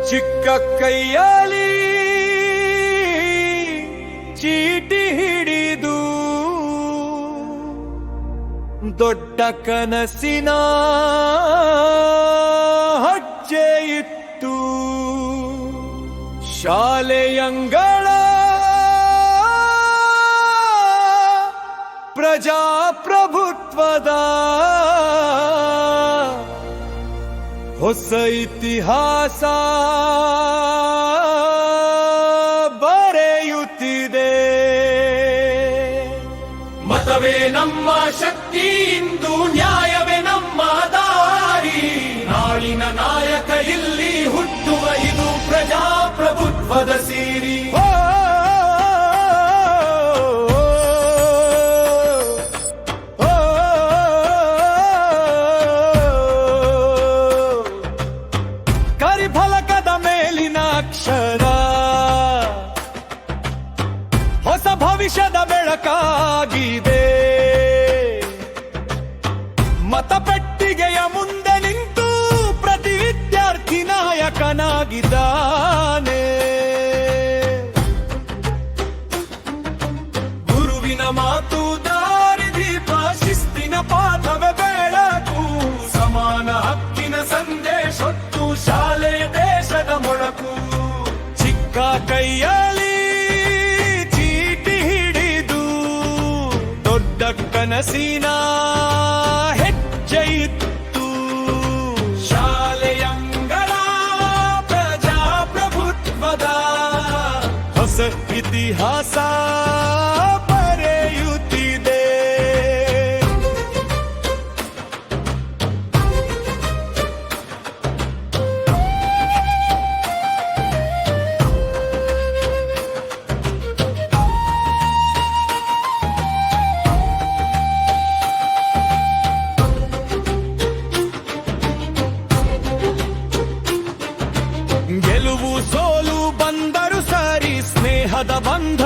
ಚಿಕ್ಕ ಕೈಯಲ್ಲಿ ಚೀಟಿ ಹಿಡಿದು ದೊಡ್ಡ ಕನಸಿನ ಹೆಜ್ಜೆ ಇತ್ತು. ಶಾಲೆಯಂಗಳ ಪ್ರಜಾಪ್ರಭುತ್ವದ ಹೊಸ ಇತಿಹಾಸ ಬರೆಯುತ್ತಿದೆ. ಮತವೇ ನಮ್ಮ ಶಕ್ತಿ, ಇಂದು ನ್ಯಾಯವೇ ನಮ್ಮ ದಾರಿ. ನಾಳಿನ ನಾಯಕ ಇಲ್ಲಿ ಹುಟ್ಟುವ, ಇದು ಪ್ರಜಾಪ್ರಭುತ್ವದ ಸೀರಿ. ಫಲಕದ ಮೇಲಿನ ಅಕ್ಷರ ಹೊಸ ಭವಿಷ್ಯದ ಬೆಳಕಾಗಿದೆ. ಮತಪೆಟ್ಟಿಗೆಯ ಮುಂದೆ ನಿಂತು ಪ್ರತಿ ವಿದ್ಯಾರ್ಥಿ ನಾಯಕನಾಗಿದ್ದಾನೆ. ಗುರುವಿನ ಮಾತು ದಾರಿದೀಪ, ಶಿಸ್ತಿನ ಪಾಠವೇ ಬೆಳಕು. ಸಮಾನ ಹಕ್ಕಿನ ಸಂದೇಶ, ಶಾಲೆಯ ದೇಶದ ಮೊಳಕು. ಚಿಕ್ಕ ಕೈಯಲ್ಲಿ ಚೀಟಿ ಹಿಡಿದು ದೊಡ್ಡ ಕನಸಿನ ಹೆಜ್ಜೆ ಇತ್ತು. ಶಾಲೆಯಂಗಳ ಪ್ರಜಾಪ್ರಭುತ್ವದ ಹೊಸ ಇತಿಹಾಸ ಬರೆಯುತ್ತಿದೆ. ಗೆಲುವು ಸೋಲು ಬಂದರು ಸರಿ, ಸ್ನೇಹದ ಬಂಧ